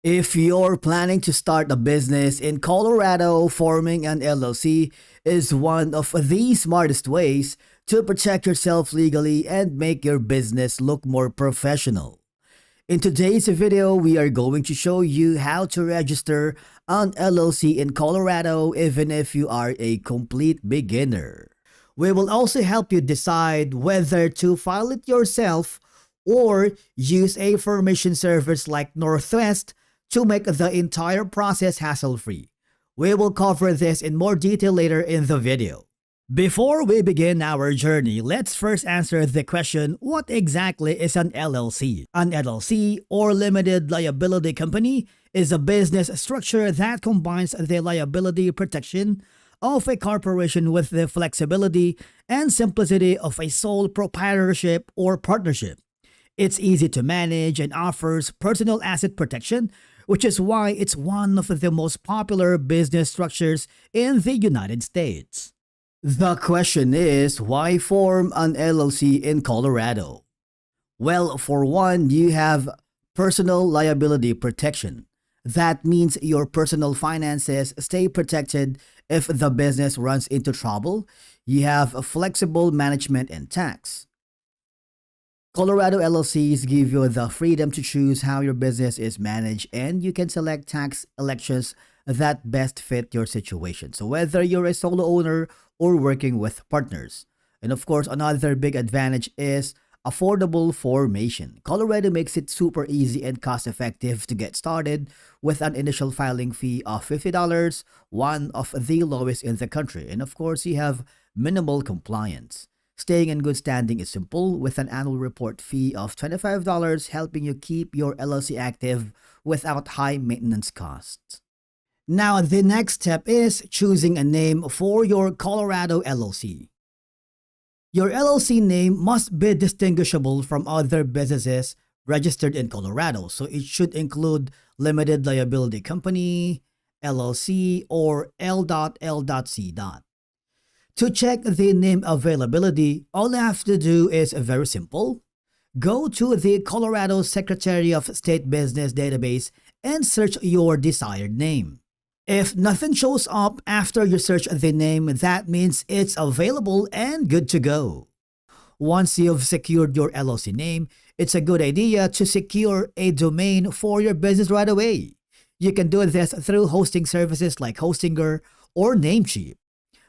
If you're planning to start a business in Colorado, forming an LLC is one of the smartest ways to protect yourself legally and make your business look more professional. In today's video, we are going to show you how to register an LLC in Colorado even if you are a complete beginner. We will also help you decide whether to file it yourself or use a formation service like Northwest to make the entire process hassle-free. We will cover this in more detail later in the video. Before we begin our journey, let's first answer the question, what exactly is an LLC? An LLC, or Limited Liability Company, is a business structure that combines the liability protection of a corporation with the flexibility and simplicity of a sole proprietorship or partnership. It's easy to manage and offers personal asset protection, which is why it's one of the most popular business structures in the United States. The question is, why form an LLC in Colorado? Well, for one, you have personal liability protection. That means your personal finances stay protected if the business runs into trouble. You have a flexible management and tax. Colorado LLCs give you the freedom to choose how your business is managed, and you can select tax elections that best fit your situation. So whether you're a solo owner or working with partners. And of course, another big advantage is affordable formation. Colorado makes it super easy and cost effective to get started with an initial filing fee of $50, one of the lowest in the country. And of course, you have minimal compliance. Staying in good standing is simple with an annual report fee of $25, helping you keep your LLC active without high maintenance costs. Now, the next step is choosing a name for your Colorado LLC. Your LLC name must be distinguishable from other businesses registered in Colorado, so it should include Limited Liability Company, LLC, or L.L.C. To check the name availability, all you have to do is very simple. Go to the Colorado Secretary of State Business database and search your desired name. If nothing shows up after you search the name, that means it's available and good to go. Once you've secured your LLC name, it's a good idea to secure a domain for your business right away. You can do this through hosting services like Hostinger or Namecheap.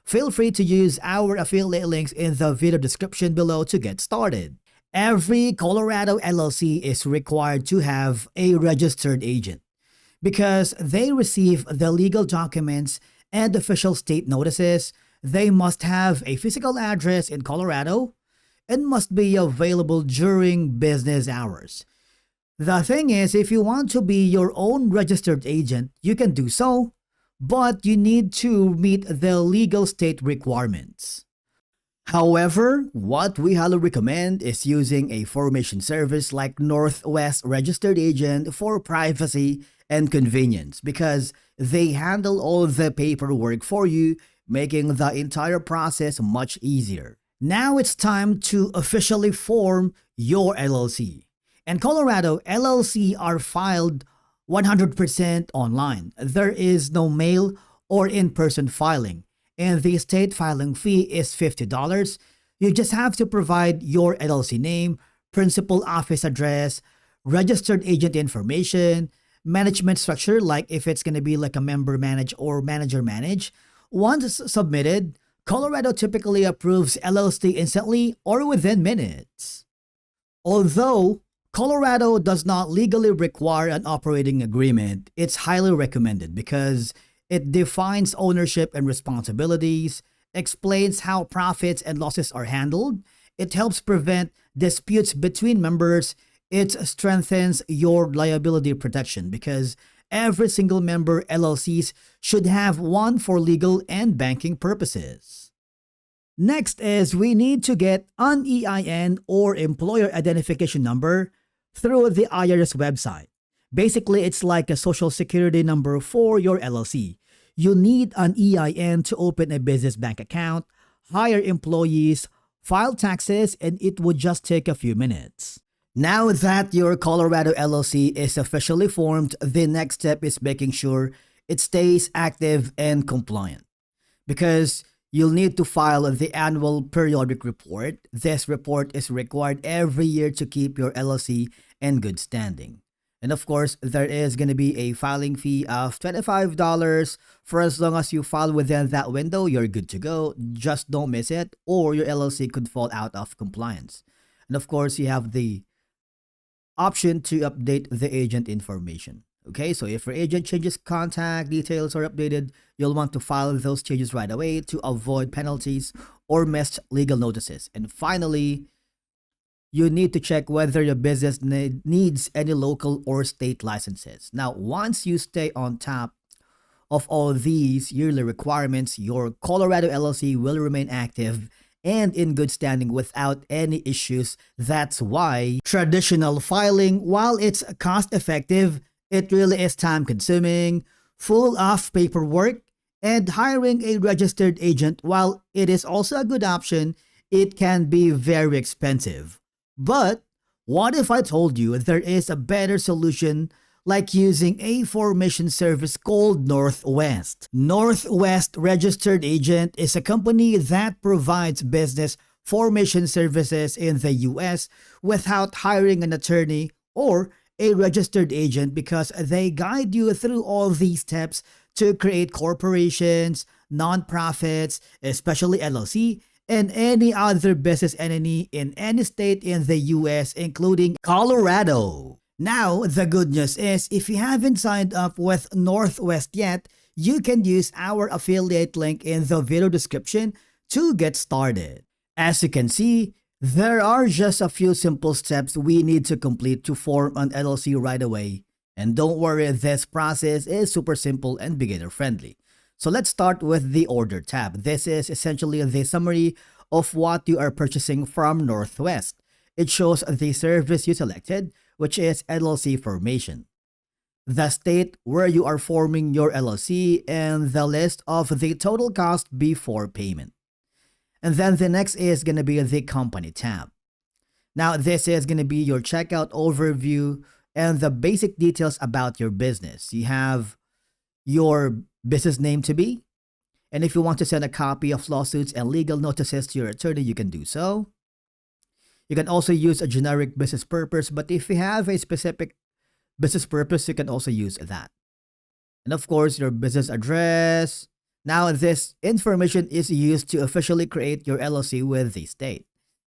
Feel free to use our affiliate links in the video description below to get started. Every Colorado LLC is required to have a registered agent because they receive the legal documents and official state notices. They must have a physical address in Colorado and must be available during business hours. The thing is, if you want to be your own registered agent, you can do so, but you need to meet the legal state requirements. However, what we highly recommend is using a formation service like Northwest Registered Agent for privacy and convenience because they handle all the paperwork for you, making the entire process much easier. Now it's time to officially form your LLC. In Colorado, LLC are filed 100% online. There is no mail or in-person filing, and the state filing fee is $50. You just have to provide your LLC name, principal office address, registered agent information, management structure, like if it's going to be like a member manage or manager manage. Once submitted, Colorado typically approves LLC instantly or within minutes. Although Colorado does not legally require an operating agreement, it's highly recommended because it defines ownership and responsibilities, explains how profits and losses are handled, it helps prevent disputes between members, it strengthens your liability protection because every single member LLCs should have one for legal and banking purposes. Next is we need to get an EIN or employer identification number through the IRS website. Basically, it's like a social security number for your LLC. You need an EIN to open a business bank account, hire employees, file taxes, and it would just take a few minutes. Now that your Colorado LLC is officially formed, the next step is making sure it stays active and compliant, because you'll need to file the annual periodic report. This report is required every year to keep your LLC in good standing. And of course, there is going to be a filing fee of $25. For as long as you file within that window, you're good to go. Just don't miss it, or your LLC could fall out of compliance. And of course, you have the option to update the agent information. Okay, so if your agent changes contact details are updated, you'll want to file those changes right away to avoid penalties or missed legal notices. And finally, you need to check whether your business needs any local or state licenses. Now, once you stay on top of all these yearly requirements, your Colorado LLC will remain active and in good standing without any issues. That's why traditional filing, while it's cost effective, it really is time consuming, full of paperwork, and hiring a registered agent, while it is also a good option, it can be very expensive. But what if I told you there is a better solution, like using a formation service called Northwest? Northwest Registered Agent is a company that provides business formation services in the US without hiring an attorney or a registered agent, because they guide you through all these steps to create corporations, nonprofits, especially LLC, and any other business entity in any state in the US, including Colorado. Now, the good news is, if you haven't signed up with Northwest yet, you can use our affiliate link in the video description to get started. As you can see, there are just a few simple steps we need to complete to form an LLC right away. And don't worry, this process is super simple and beginner friendly. So let's start with the order tab. This is essentially the summary of what you are purchasing from Northwest. It shows the service you selected, which is LLC formation, the state where you are forming your LLC, and the list of the total cost before payment. And then the next is going to be the company tab. Now, this is going to be your checkout overview and the basic details about your business. You have your business name to be, and if you want to send a copy of lawsuits and legal notices to your attorney, you can do so. You can also use a generic business purpose, but if you have a specific business purpose, you can also use that. And of course, your business address. Now, this information is used to officially create your LLC with the state.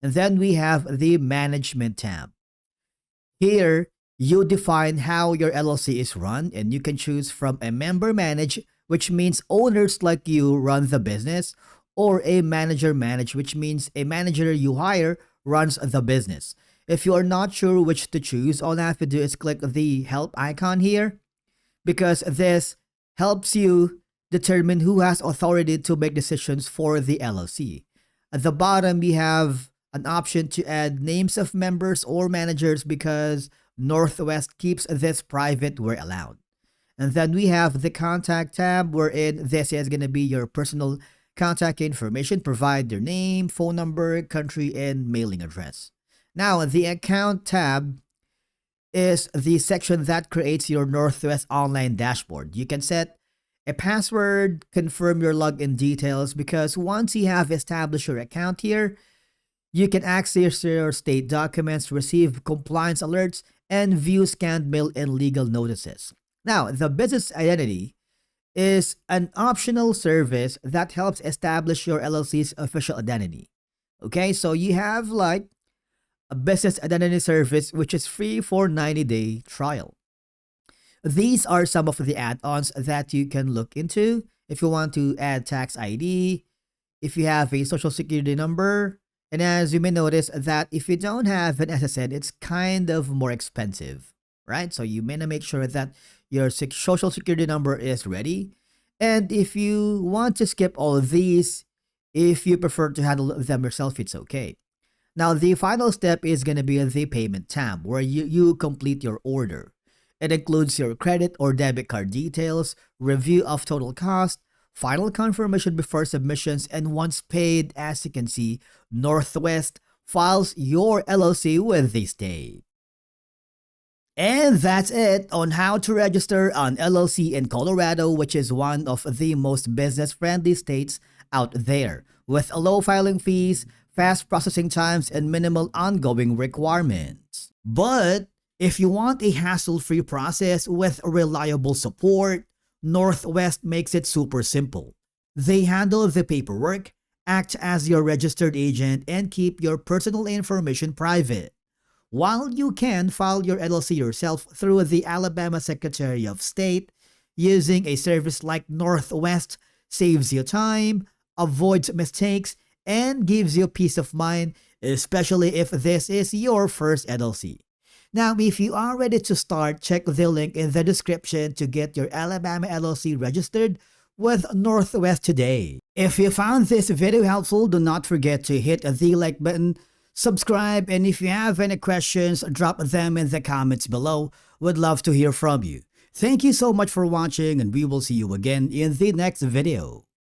And then we have the management tab. Here, you define how your LLC is run, and you can choose from a member manage, which means owners like you run the business, or a manager manage, which means a manager you hire runs the business. If you are not sure which to choose, all you have to do is click the help icon here, because this helps you determine who has authority to make decisions for the LLC. At the bottom, we have an option to add names of members or managers, because Northwest keeps this private where allowed. And then we have the contact tab, wherein this is going to be your personal contact information. Provide your name, phone number, country, and mailing address. Now, the account tab is the section that creates your Northwest online dashboard. You can set a password, confirm your login details, because once you have established your account here, you can access your state documents, receive compliance alerts, and view scanned mail and legal notices. Now, the business identity is an optional service that helps establish your LLC's official identity. Okay, so you have like a business identity service, which is free for 90-day trial. These are some of the add-ons that you can look into. If you want to add tax ID, if you have a social security number, and as you may notice that if you don't have an SSN, it's kind of more expensive, right? So you may not make sure that your social security number is ready. And if you want to skip all of these, if you prefer to handle them yourself, it's okay. Now, the final step is going to be the payment tab, where you complete your order. It includes your credit or debit card details, review of total cost, final confirmation before submissions, and once paid, as you can see, Northwest files your LLC with the state. And that's it on how to register an LLC in Colorado, which is one of the most business-friendly states out there, with low filing fees, fast processing times, and minimal ongoing requirements. But if you want a hassle-free process with reliable support, Northwest makes it super simple. They handle the paperwork, act as your registered agent, and keep your personal information private. While you can file your LLC yourself through the Alabama Secretary of State, using a service like Northwest saves you time, avoids mistakes, and gives you peace of mind, especially if this is your first LLC. Now, if you are ready to start, check the link in the description to get your Alabama LLC registered with Northwest today. If you found this video helpful, do not forget to hit the like button, subscribe, and if you have any questions, drop them in the comments below. Would love to hear from you. Thank you so much for watching, and we will see you again in the next video.